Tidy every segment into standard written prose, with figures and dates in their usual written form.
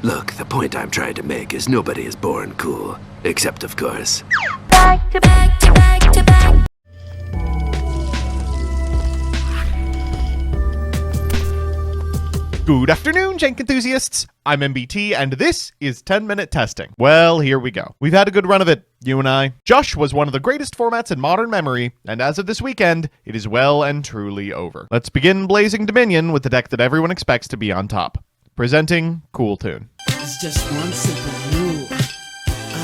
Look, the point I'm trying to make is nobody is born cool. Except, of course. Back to back to back to back. Good afternoon, jank enthusiasts. I'm MBT, and this is 10-Minute Testing. Well, here we go. We've had a good run of it, you and I. Jush was one of the greatest formats in modern memory, and as of this weekend, it is well and truly over. Let's begin blazing Dominion with the deck that everyone expects to be on top. Presenting Cool Toon. It's just one simple rule.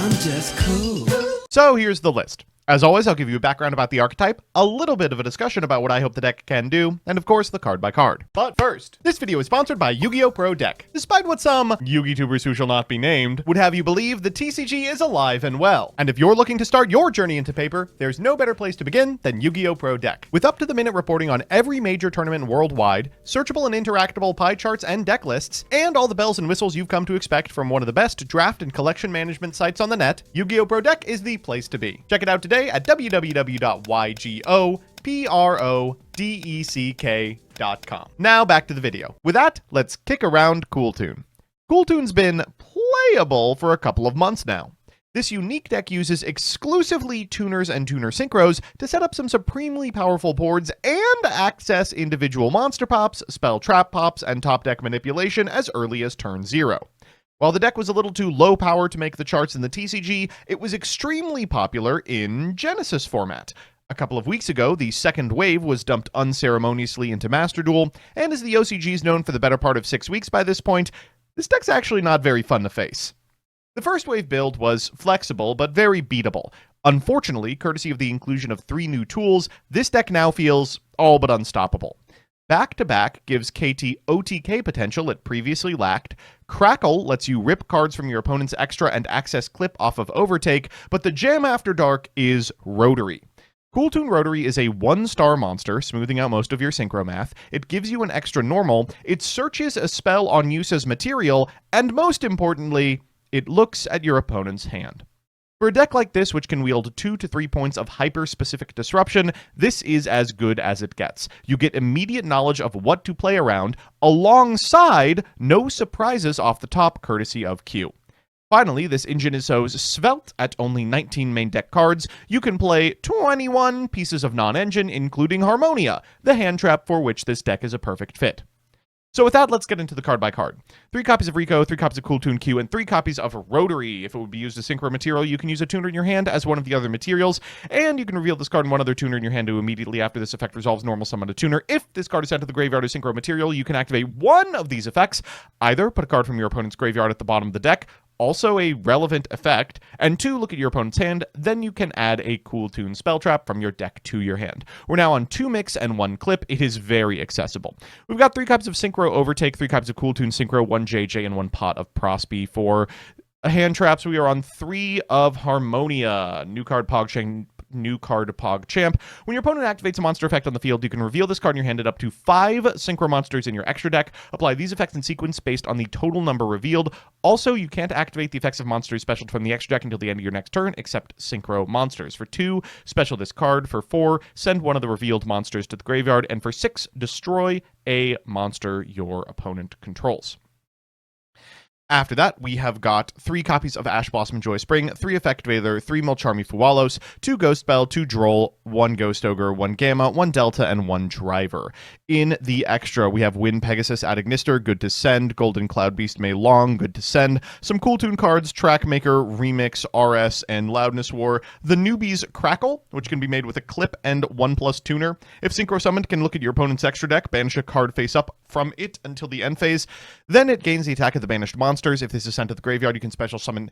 I'm just cool. So here's the list. As always, I'll give you a background about the archetype, a little bit of a discussion about what I hope the deck can do, and of course, the card by card. But first, this video is sponsored by Yu-Gi-Oh! Pro Deck. Despite what some Yu-Gi-Tubers who shall not be named would have you believe, the TCG is alive and well. And if you're looking to start your journey into paper, there's no better place to begin than Yu-Gi-Oh! Pro Deck. With up-to-the-minute reporting on every major tournament worldwide, searchable and interactable pie charts and deck lists, and all the bells and whistles you've come to expect from one of the best draft and collection management sites on the net, Yu-Gi-Oh! Pro Deck is the place to be. Check it out today at www.ygoprodeck.com. Now back to the video. With that, let's kick around Cool Toon. Cool Toon's been playable for a couple of months now. This unique deck uses exclusively tuners and tuner synchros to set up some supremely powerful boards and access individual monster pops, spell trap pops, and top deck manipulation as early as turn 0. While the deck was a little too low power to make the charts in the TCG, it was extremely popular in Genesis format. A couple of weeks ago, the second wave was dumped unceremoniously into Master Duel, and as the OCG is known for the better part of 6 weeks by this point, this deck's actually not very fun to face. The first wave build was flexible, but very beatable. Unfortunately, courtesy of the inclusion of 3 new tools, this deck now feels all but unstoppable. Back-to-back gives KT OTK potential it previously lacked. Crackle lets you rip cards from your opponent's extra and access clip off of Overtake, but the jam after dark is Rotary. Cool Toon Rotary is a 1-star monster, smoothing out most of your synchro math. It gives you an extra normal, it searches a spell on use as material, and most importantly, it looks at your opponent's hand. For a deck like this, which can wield 2 to 3 points of hyper-specific disruption, this is as good as it gets. You get immediate knowledge of what to play around, alongside no surprises off the top, courtesy of Q. Finally, this engine is so svelte at only 19 main deck cards, you can play 21 pieces of non-engine, including Harmonia, the hand trap for which this deck is a perfect fit. So with that, let's get into the card by card. 3 copies of Rico, 3 copies of Cool Toon Q, and 3 copies of Rotary. If it would be used as synchro material, you can use a tuner in your hand as one of the other materials, and you can reveal this card and one other tuner in your hand to immediately after this effect resolves normal summon a tuner. If this card is sent to the graveyard as synchro material, you can activate one of these effects. Either put a card from your opponent's graveyard at the bottom of the deck, also a relevant effect, and 2, look at your opponent's hand, then you can add a Cool Toon spell trap from your deck to your hand. We're now on 2 mix and 1 clip. It is very accessible. We've got 3 copies of Synchro Overtake, 3 copies of Cool Toon Synchro, 1 JJ, and 1 pot of Prosby. For hand traps, we are on 3 of Harmonia, new card PogChamp. When your opponent activates a monster effect on the field, you can reveal this card in your hand and up to 5 synchro monsters in your extra deck. Apply these effects in sequence based on the total number revealed. Also, you can't activate the effects of monsters special from the extra deck until the end of your next turn, except synchro monsters. For 2, special this card. For 4, send one of the revealed monsters to the graveyard. And for 6, destroy a monster your opponent controls. After that, we have got 3 copies of Ash Blossom Joy Spring, 3 Effect Veiler, 3 Mulcharmy Fuwalos, 2 Ghost Bell, 2 Droll, 1 Ghost Ogre, 1 Gamma, 1 Delta, and 1 Driver. In the extra, we have Wind Pegasus Ad Ignister, good to send, Golden Cloud Beast May Long, good to send, some Cool Toon cards, Trackmaker, Remix, RS, and Loudness War, the Newbie's Crackle, which can be made with a clip and 1+ tuner. If Synchro Summoned, can look at your opponent's extra deck, banish a card face up from it until the end phase. Then it gains the attack of the banished monsters. If this is sent to the graveyard, you can special summon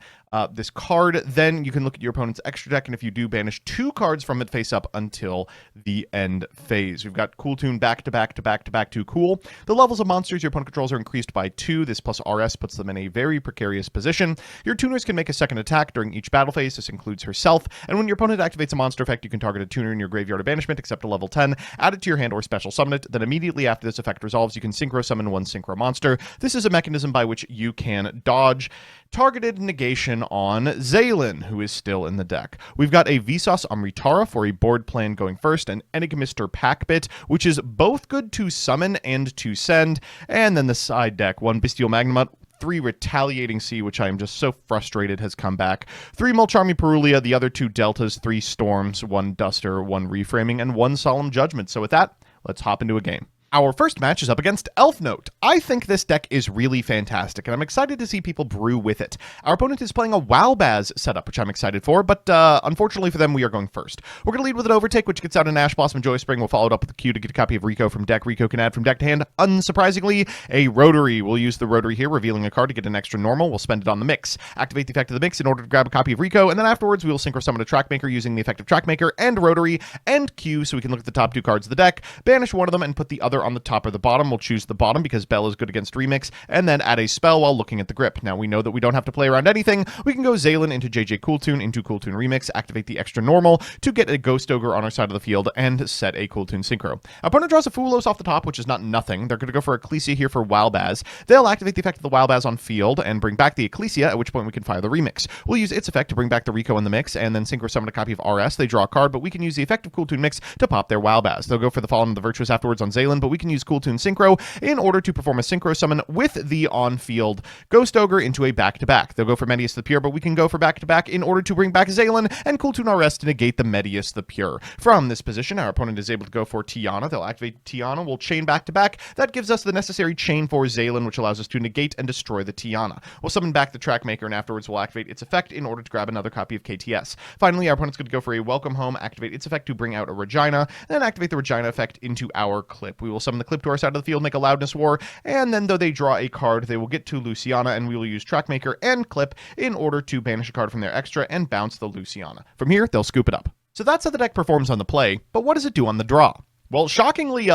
this card. Then you can look at your opponent's extra deck, and if you do, banish 2 cards from it face up until the end phase. We've got Cool Toon back to back to back to back to cool. The levels of monsters your opponent controls are increased by 2. This plus RS puts them in a very precarious position. Your tuners can make a second attack during each battle phase. This includes herself. And when your opponent activates a monster effect, you can target a tuner in your graveyard of banishment, except a level 10, add it to your hand or special summon it. Then immediately after this effect resolves, you can synchro summon 1 synchro monster. This is a mechanism by which you can dodge targeted negation on Zaylin, who is still in the deck. We've got a Vsauce Amritara for a board plan going first, and Enigmister Packbit, which is both good to summon and to send, and then the side deck, 1 Bestial Magnemite, 3 Retaliating Sea, which I am just so frustrated has come back. 3 Mulcharmy Perulia, the other 2 Deltas, 3 Storms, 1 Duster, 1 Reframing, and 1 Solemn Judgment. So with that, let's hop into a game. Our first match is up against Elf Note. I think this deck is really fantastic, and I'm excited to see people brew with it. Our opponent is playing a Wowbaz setup, which I'm excited for, but unfortunately for them, we are going first. We're going to lead with an Overtake, which gets out an Ash Blossom Joy Spring. We'll follow it up with a Q to get a copy of Rico from deck. Rico can add from deck to hand, unsurprisingly, a Rotary. We'll use the Rotary here, revealing a card to get an extra normal. We'll spend it on the mix. Activate the effect of the mix in order to grab a copy of Rico, and then afterwards, we will Synchro Summon a Trackmaker using the effect of Trackmaker and Rotary and Q, so we can look at the top 2 cards of the deck, banish one of them, and put the other on the top or the bottom. We'll choose the bottom because Bell is good against Remix, and then add a spell while looking at the grip. Now we know that we don't have to play around anything. We can go Zaylin into JJ Cooltoon into Cooltoon Remix, activate the extra normal to get a Ghost Ogre on our side of the field, and set a Cooltoon Synchro. Our opponent draws a Fulos off the top, which is not nothing. They're going to go for Ecclesia here for Wowbaz. They'll activate the effect of the Wowbaz on field and bring back the Ecclesia, at which point we can fire the Remix. We'll use its effect to bring back the Rico in the mix, and then Synchro Summon a copy of RS. They draw a card, but we can use the effect of Cooltoon Mix to pop their Wowbaz. They'll go for the Fallen of the Virtuous afterwards on Zaylin, but we can use Cooltoon Synchro in order to perform a Synchro Summon with the on-field Ghost Ogre into a back-to-back. They'll go for Medius the Pure, but we can go for back-to-back in order to bring back Zaylin and Cooltoon RS to negate the Medius the Pure. From this position, our opponent is able to go for Tiana. They'll activate Tiana. We'll chain back-to-back. That gives us the necessary chain for Zaylin, which allows us to negate and destroy the Tiana. We'll summon back the Trackmaker, and afterwards we'll activate its effect in order to grab another copy of KTS. Finally, our opponent's going to go for a Welcome Home, activate its effect to bring out a Regina, and then activate the Regina effect into our Clip. We will summon the Clip to our side of the field, make a Loudness War, and then though they draw a card, they will get to Luciana, and we will use Trackmaker and Clip in order to banish a card from their extra and bounce the Luciana. From here, they'll scoop it up. So that's how the deck performs on the play, but what does it do on the draw? Well, shockingly,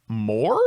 more?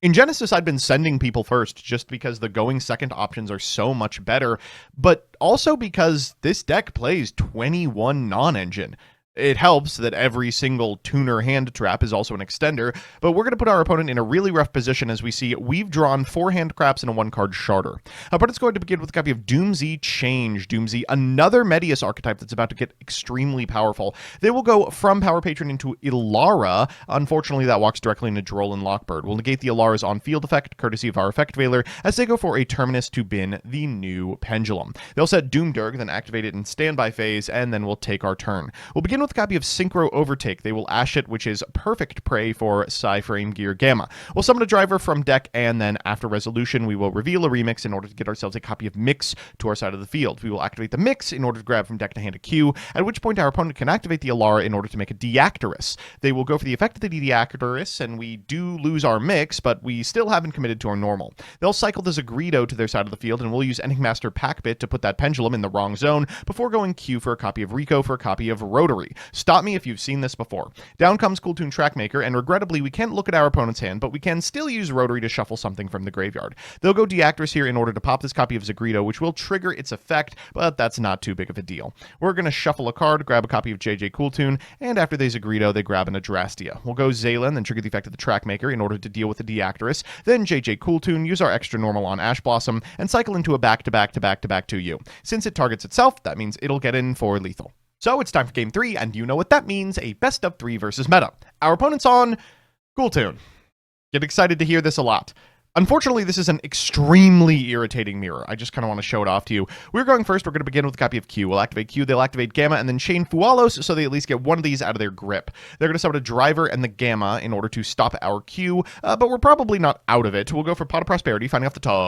In Genesis, I'd been sending people first just because the going second options are so much better, but also because this deck plays 21 non-engine. It helps that every single tuner hand trap is also an extender, but we're going to put our opponent in a really rough position as we see we've drawn 4 hand traps and a 1-card Sharder. Our opponent's going to begin with a copy of Doomsy Change. Doomsy, another Medius archetype that's about to get extremely powerful. They will go from Power Patron into Ilara. Unfortunately, that walks directly into Droll and Lockbird. We'll negate the Ilara's on-field effect, courtesy of our Effect Veiler, as they go for a Terminus to bin the new Pendulum. They'll set Doomdirg, then activate it in standby phase, and then we'll take our turn. We'll begin with a copy of Synchro Overtake. They will Ash it, which is perfect prey for Psyframe Gear Gamma. We'll summon a driver from deck, and then after resolution, we will reveal a Remix in order to get ourselves a copy of Mix to our side of the field. We will activate the Mix in order to grab from deck to hand a Q, at which point our opponent can activate the Alara in order to make a Deactorus. They will go for the effect of the Deactorus, and we do lose our Mix, but we still haven't committed to our normal. They'll cycle the Zagredo to their side of the field, and we'll use Enigmaster Packbit to put that Pendulum in the wrong zone before going Q for a copy of Rico for a copy of Rotary. Stop me if you've seen this before. Down comes Cooltoon Trackmaker, and regrettably, we can't look at our opponent's hand, but we can still use Rotary to shuffle something from the graveyard. They'll go Deactorus here in order to pop this copy of Zagredo, which will trigger its effect, but that's not too big of a deal. We're going to shuffle a card, grab a copy of JJ Cooltoon, and after they Zagredo, they grab an Adrastea. We'll go Zaylin, then trigger the effect of the Trackmaker in order to deal with the Deactorus, then JJ Cooltoon, use our extra normal on Ash Blossom, and cycle into a back-to-back to back-to-back 2U. Since it targets itself, that means it'll get in for lethal. So it's time for game 3, and you know what that means, a best of 3 versus meta. Our opponent's on Cooltoon. Get excited to hear this a lot. Unfortunately, this is an extremely irritating mirror. I just kind of want to show it off to you. We're going first. We're going to begin with a copy of Q. We'll activate Q. They'll activate Gamma and then chain Fualos so they at least get one of these out of their grip. They're going to summon a Driver and the Gamma in order to stop our Q, but we're probably not out of it. We'll go for Pot of Prosperity, finding off the top.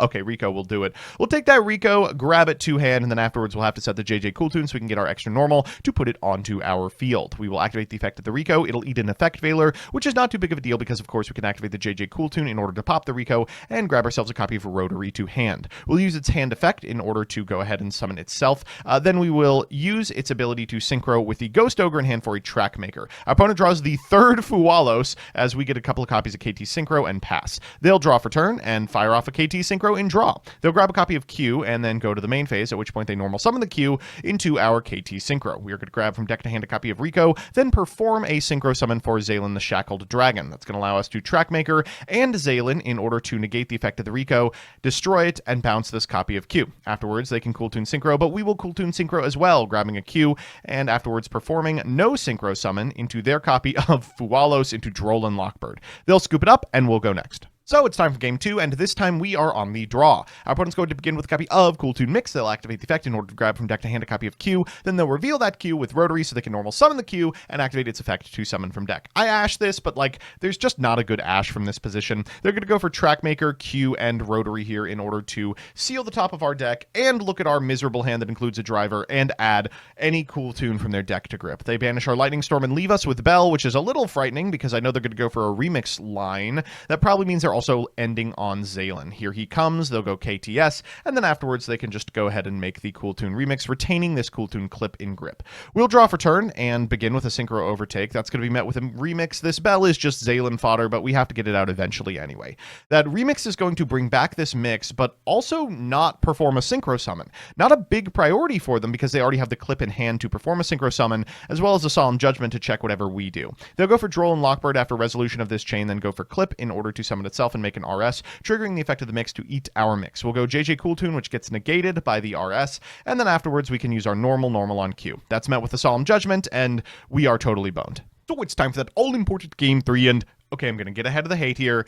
Okay, Rico will do it. We'll take that Rico, grab it two-hand, and then afterwards we'll have to set the JJ Cooltoon so we can get our extra normal to put it onto our field. We will activate the effect of the Rico. It'll eat an Effect Veiler, which is not too big of a deal because, of course, we can activate the JJ Cooltoon in order to pop the Rico and grab ourselves a copy of Rotary to hand. We'll use its hand effect in order to go ahead and summon itself. Then we will use its ability to synchro with the Ghost Ogre in hand for a Trackmaker. Our opponent draws the third Fualos as we get a couple of copies of KT Synchro and pass. They'll draw for turn and fire off a KT Synchro in draw. They'll grab a copy of Q and then go to the main phase, at which point they normal summon the Q into our KT Synchro. We are going to grab from deck to hand a copy of Rico, then perform a Synchro summon for Zaylin the Shackled Dragon. That's going to allow us to Trackmaker and Zaylin in order to negate the effect of the Rico, destroy it, and bounce this copy of Q. Afterwards, they can Cooltoon Synchro, but we will Cooltoon Synchro as well, grabbing a Q, and afterwards performing no Synchro summon into their copy of Fualos into Droll and Lockbird. They'll scoop it up, and we'll go next. So it's time for game 2, and this time we are on the draw. Our opponent's going to begin with a copy of Cool Toon Mix. They'll activate the effect in order to grab from deck to hand a copy of Q. Then they'll reveal that Q with Rotary so they can normal summon the Q and activate its effect to summon from deck. I ash this, but there's just not a good ash from this position. They're going to go for Trackmaker, Q, and Rotary here in order to seal the top of our deck and look at our miserable hand that includes a driver and add any Cool Toon from their deck to grip. They banish our Lightning Storm and leave us with Bell, which is a little frightening because I know they're going to go for a remix line. That probably means they're also ending on Zaylin. Here he comes, they'll go KTS, and then afterwards they can just go ahead and make the Cool Toon remix, retaining this Cool Toon clip in grip. We'll draw for turn and begin with a Synchro Overtake. That's going to be met with a remix. This Bell is just Zaylin fodder, but we have to get it out eventually anyway. That remix is going to bring back this mix, but also not perform a Synchro Summon. Not a big priority for them because they already have the clip in hand to perform a Synchro Summon, as well as a Solemn Judgment to check whatever we do. They'll go for Droll and Lockbird after resolution of this chain, then go for Clip in order to summon itself and make an RS, triggering the effect of the mix to eat our mix. We'll go JJ Cool Toon, which gets negated by the RS, and then afterwards we can use our normal on Q. That's met with a Solemn Judgment, and we are totally boned. So it's time for that all-important game 3, and okay, I'm going to get ahead of the hate here.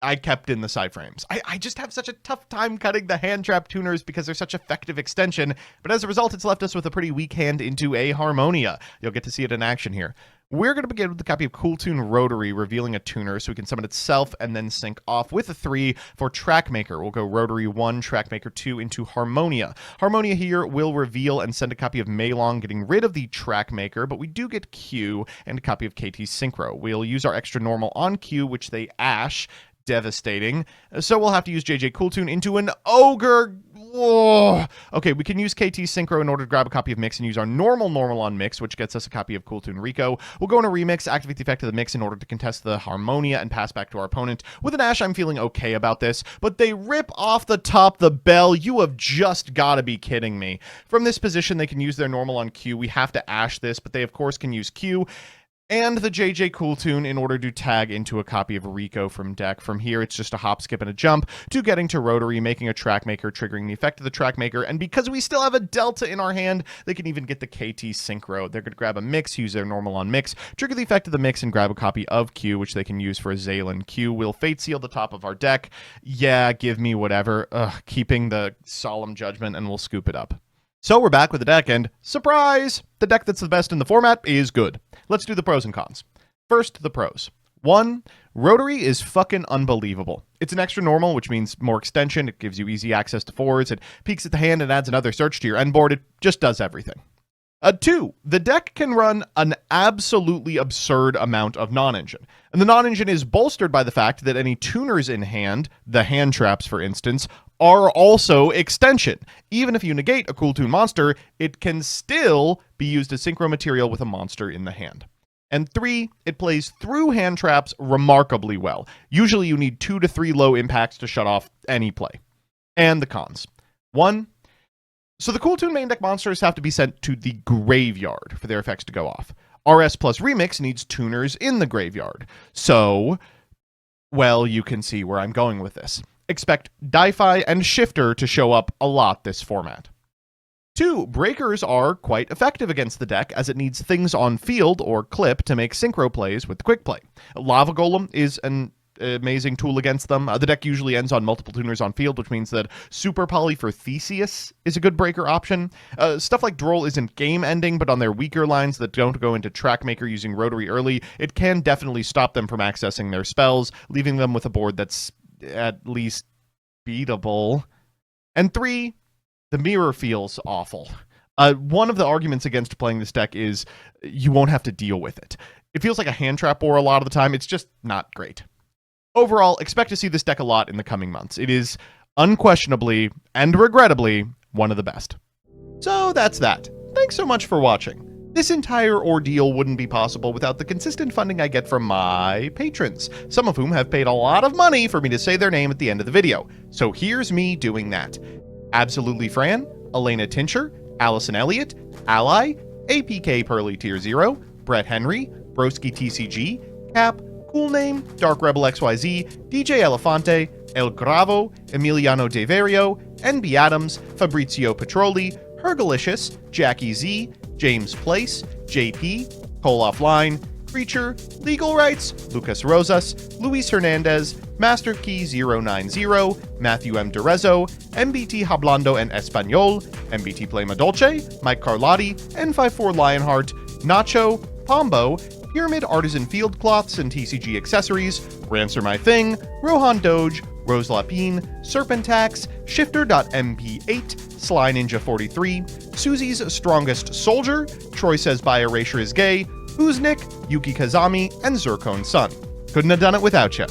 I kept in the side frames. I just have such a tough time cutting the hand trap tuners because they're such effective extension, but as a result, it's left us with a pretty weak hand into a Harmonia. You'll get to see it in action here. We're going to begin with a copy of Cool Toon Rotary, revealing a tuner so we can summon itself and then sync off with a 3 for Trackmaker. We'll go Rotary 1, Trackmaker 2 into Harmonia. Harmonia here will reveal and send a copy of Maylong, getting rid of the Trackmaker, but we do get Q and a copy of KT Synchro. We'll use our extra normal on Q, which they ash. Devastating. So we'll have to use JJ Cool Toon into an Ogre. Whoa. Okay, we can use KT Synchro in order to grab a copy of Mix and use our normal on Mix, which gets us a copy of Cool Toon Rico. We'll go in a Remix, activate the effect of the Mix in order to contest the Harmonia and pass back to our opponent. With an Ash, I'm feeling okay about this, but they rip off the top the Bell. You have just got to be kidding me. From this position, they can use their normal on Q. We have to Ash this, but they, of course, can use Q and the JJ Cool Toon in order to tag into a copy of Rico from deck. From here, it's just a hop, skip, and a jump to getting to Rotary, making a Trackmaker, triggering the effect of the Trackmaker, and because we still have a Delta in our hand, they can even get the KT Synchro. They're going to grab a Mix, use their normal on Mix, trigger the effect of the Mix, and grab a copy of Q, which they can use for a Zaylin. Q will Fate Seal the top of our deck. Yeah, give me whatever. Keeping the Solemn Judgment, and we'll scoop it up. So we're back with the deck, and surprise! The deck that's the best in the format is good. Let's do the pros and cons. First, the pros. 1, Rotary is fucking unbelievable. It's an extra normal, which means more extension. It gives you easy access to 4s. It peeks at the hand and adds another search to your end board. It just does everything. 2, the deck can run an absolutely absurd amount of non-engine. And the non-engine is bolstered by the fact that any tuners in hand, the hand traps for instance, are also extension. Even if you negate a Cool Toon monster, it can still be used as synchro material with a monster in the hand. And 3, it plays through hand traps remarkably well. Usually you need 2 to 3 low impacts to shut off any play. And the cons. 1, so the Cool Toon main deck monsters have to be sent to the graveyard for their effects to go off. RS plus Remix needs tuners in the graveyard. So, well, you can see where I'm going with this. Expect Di-Fi and Shifter to show up a lot this format. 2, breakers are quite effective against the deck as it needs things on field or clip to make synchro plays with the quick play. Lava Golem is an amazing tool against them. The deck usually ends on multiple tuners on field, which means that Super Poly for Theseus is a good breaker option. Stuff like Droll isn't game ending, but on their weaker lines that don't go into Trackmaker using Rotary early, it can definitely stop them from accessing their spells, leaving them with a board that's at least beatable. And 3, the mirror feels awful. One of the arguments against playing this deck is you won't have to deal with it. It feels like a hand trap war a lot of the time. It's just not great. Overall, expect to see this deck a lot in the coming months. It is unquestionably and regrettably one of the best. So that's that. Thanks so much for watching. This entire ordeal wouldn't be possible without the consistent funding I get from my patrons, some of whom have paid a lot of money for me to say their name at the end of the video. So here's me doing that. Absolutely Fran, Elena Tincher, Allison Elliott, Ally, APK Pearly Tier 0, Brett Henry, Broski TCG, Cap, Cool Name, Dark Rebel XYZ, DJ Elefante, El Gravo, Emiliano Deverio, NB Adams, Fabrizio Petroli, Hergalicious, Jackie Z, James Place, JP, Cole Offline, Preacher, Legal Rights, Lucas Rosas, Luis Hernandez, Master Key 090, Matthew M. Derezzo, MBT Hablando en Español, MBT Plema Dolce, Mike Carlotti, N54 Lionheart, Nacho, Pombo, Pyramid Artisan Field Cloths and TCG Accessories, Rancer My Thing, Rohan Doge, Rose Lapine, Serpentax, Shifter.mp8, Sly Ninja 43, Susie's Strongest Soldier, Troy Says By Erasure is Gay, Uznik, Yuki Kazami, and Zircon Sun. Couldn't have done it without you.